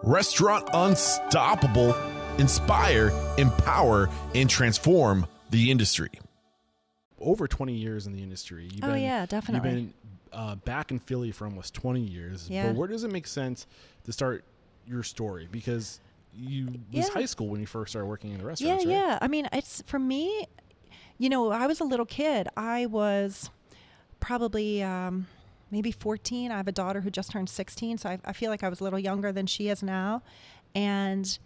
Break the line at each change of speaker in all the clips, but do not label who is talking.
Restaurant Unstoppable. Inspire, empower, and transform the industry. Over 20 years in the industry.
Yeah, definitely.
You've been back in Philly for almost 20 years.
Yeah.
But where does it make sense to start your story? Because was high school when you first started working in the restaurants, right?
Yeah. I mean, it's for me, I was a little kid. I was probably maybe 14. I have a daughter who just turned 16, so I feel like I was a little younger than she is now. And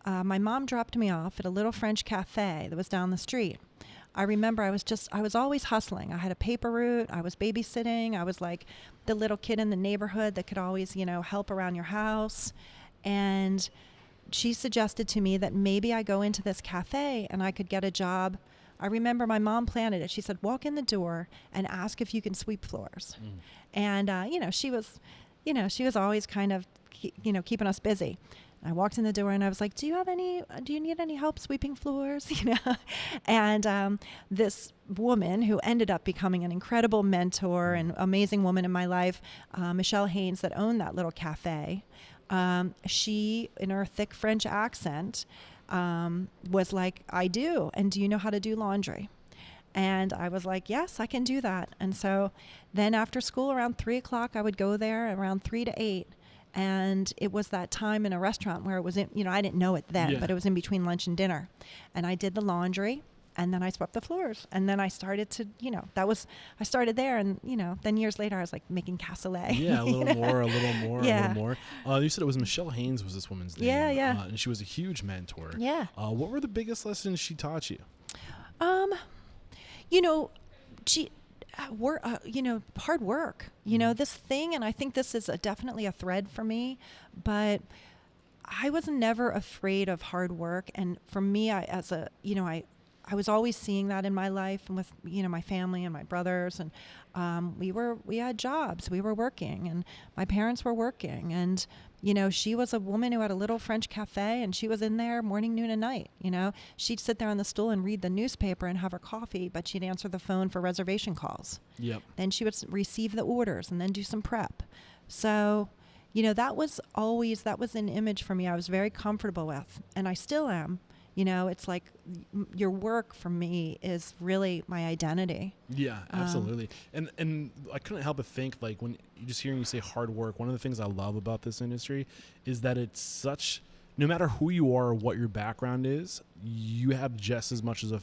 my mom dropped me off at a little French cafe that was down the street. I remember I was always hustling. I had a paper route. I was babysitting. I was like the little kid in the neighborhood that could always, help around your house. And she suggested to me that maybe I go into this cafe and I could get a job. I remember my mom planted it. She said, walk in the door and ask if you can sweep floors. And, she was always kind of, keeping us busy. I walked in the door and I was like, do you need any help sweeping floors? And this woman who ended up becoming an incredible mentor and amazing woman in my life, Michelle Haynes, that owned that little cafe, she, in her thick French accent, was like, I do. And do you know how to do laundry? And I was like, yes, I can do that. And so then after school around 3 o'clock, I would go there around 3 to 8. And it was that time in a restaurant where it was, I didn't know it then, but it was in between lunch and dinner. And I did the laundry, and then I swept the floors. And then I started to, I started there. And, then years later, I was like making cassoulet.
Yeah, a little more. You said it was Michelle Haynes was this woman's name.
Yeah.
And she was a huge mentor.
Yeah.
What were the biggest lessons she taught you?
Hard work, this thing, and I think this is definitely a thread for me, but I was never afraid of hard work. And for me, I was always seeing that in my life and with, my family and my brothers, and we had jobs, we were working, and my parents were working, and she was a woman who had a little French cafe, and she was in there morning, noon, and night. She'd sit there on the stool and read the newspaper and have her coffee, but she'd answer the phone for reservation calls.
Yep. Then
she would receive the orders and then do some prep. So, that was an image for me I was very comfortable with, and I still am. It's like your work for me is really my identity.
Yeah, absolutely. And I couldn't help but think, like, when you just hearing you say hard work, one of the things I love about this industry is that it's such, no matter who you are or what your background is, you have just as much as a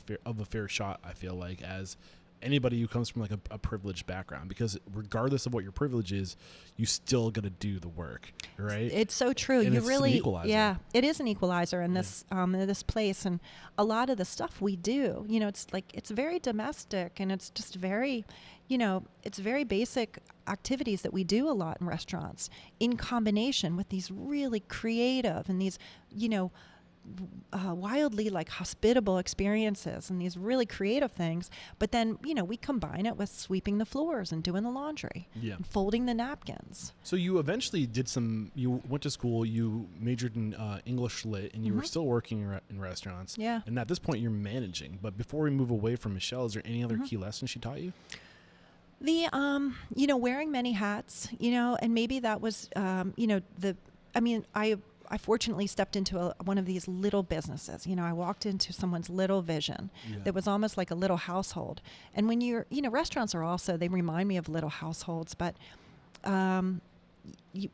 fair shot, I feel like, as anybody who comes from like a privileged background, because regardless of what your privilege is, you still got to do the work, right?
It's so true.
And
you
it's
really,
an equalizer.
Yeah, it is an equalizer in this place, and a lot of the stuff we do, it's very domestic, and it's just very, it's very basic activities that we do a lot in restaurants, in combination with these really creative and these, wildly like hospitable experiences and these really creative things. But then, we combine it with sweeping the floors and doing the laundry, and folding the napkins.
So you eventually you went to school, you majored in English Lit, and you were still working in restaurants.
Yeah.
And at this point you're managing. But before we move away from Michelle, is there any other key lessons she taught you?
The, wearing many hats, and maybe that was, I fortunately stepped into one of these little businesses. I walked into someone's little vision that was almost like a little household. And when you're, restaurants are also, they remind me of little households, but you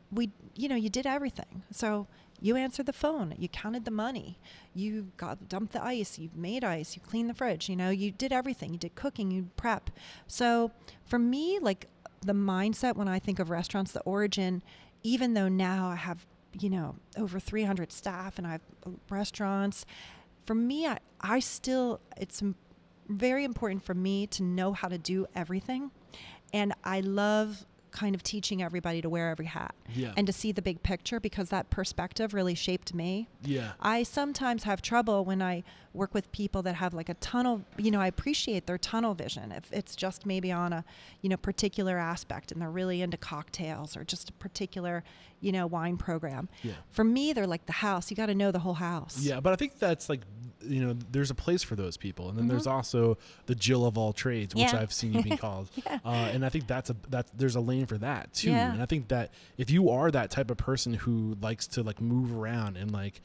did everything. So you answered the phone, you counted the money, you dumped the ice, you made ice, you cleaned the fridge, you did everything. You did cooking, you prep. So for me, like the mindset when I think of restaurants, the origin, even though now I have over 300 staff and I have restaurants. For me, it's very important for me to know how to do everything. And I love kind of teaching everybody to wear every hat and to see the big picture, because that perspective really shaped me.
Yeah.
I sometimes have trouble when I work with people that have like a tunnel, I appreciate their tunnel vision. If it's just maybe on a, particular aspect and they're really into cocktails or just a particular, wine program.
Yeah.
For me, they're like the house. You got to know the whole house.
Yeah. But I think that's like there's a place for those people. And then there's also the Jill of all trades, which I've seen you being called. And I think there's a lane for that too.
Yeah.
And I think that if you are that type of person who likes to like move around and like,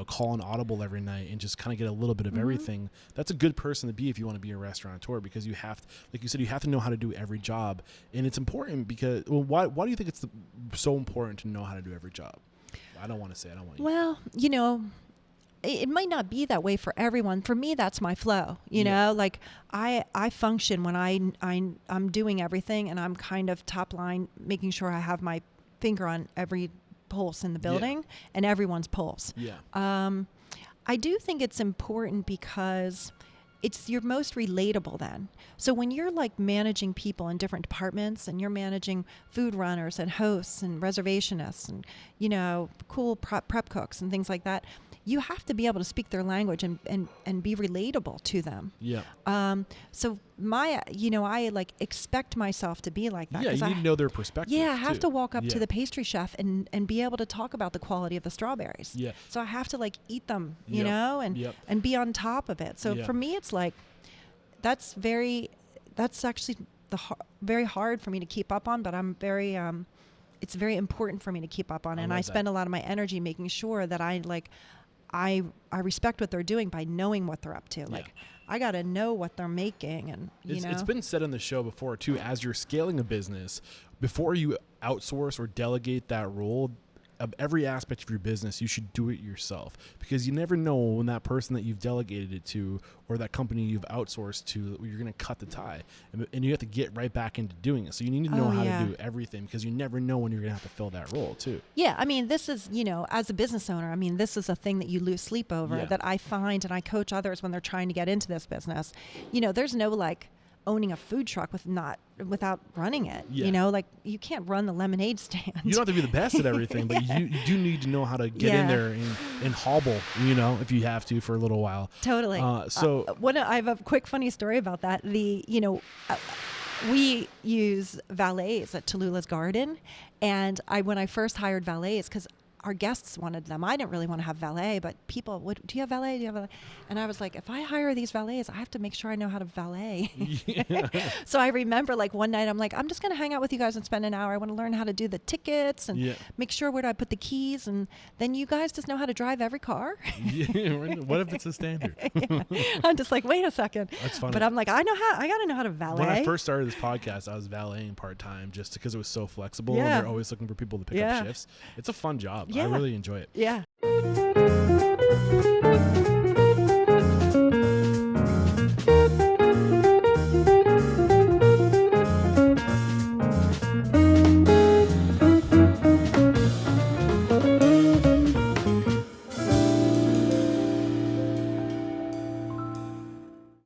call an audible every night and just kind of get a little bit of everything, that's a good person to be if you want to be a restaurateur, because you have to, like you said, you have to know how to do every job. And it's important because, why do you think it's so important to know how to do every job? I don't want to say, I don't want you.
Well, it might not be that way for everyone. For me, that's my flow. You know, like I function when I'm doing everything, and I'm kind of top line, making sure I have my finger on every pulse in the building and everyone's pulse. I do think it's important because you're most relatable then. So when you're like managing people in different departments, and you're managing food runners and hosts and reservationists and, cool prep cooks and things like that, you have to be able to speak their language and be relatable to them. So I like expect myself to be like that.
Yeah, you need to know their perspective.
Yeah, I have to walk up to the pastry chef and be able to talk about the quality of the strawberries.
Yeah.
So I have to like eat them, and be on top of it. So for me, it's like, that's actually very hard for me to keep up on, but I'm very, it's very important for me to keep up on. And I spend a lot of my energy making sure that I respect what they're doing by knowing what they're up to. Like, I got to know what they're making. And,
it's been said on the show before too, as you're scaling a business, before you outsource or delegate that role of every aspect of your business, you should do it yourself, because you never know when that person that you've delegated it to or that company you've outsourced to, you're going to cut the tie, and you have to get right back into doing it. So you need to know how to do everything, because you never know when you're going to have to fill that role too. Yeah.
I mean, this is, as a business owner, this is a thing that you lose sleep over, that I find, and I coach others when they're trying to get into this business. There's no like owning a food truck without running it. Like, you can't run the lemonade stand.
You don't have to be the best at everything, but you do need to know how to get in there and hobble, if you have to, for a little while.
Totally. I have a quick funny story about that. We use valets at Tallulah's Garden, and when I first hired valets, because our guests wanted them. I didn't really want to have valet, but people would, do you have valet? Do you have valet? And I was like, if I hire these valets, I have to make sure I know how to valet. So I remember like one night, I'm like, I'm just going to hang out with you guys and spend an hour. I want to learn how to do the tickets and make sure where do I put the keys. And then you guys just know how to drive every car.
What if it's a standard?
I'm just like, wait a second.
That's funny.
But I'm like, I got to know how to valet.
When I first started this podcast, I was valeting part-time just because it was so flexible and they're always looking for people to pick up shifts. It's a fun job. I really enjoy it.
Yeah.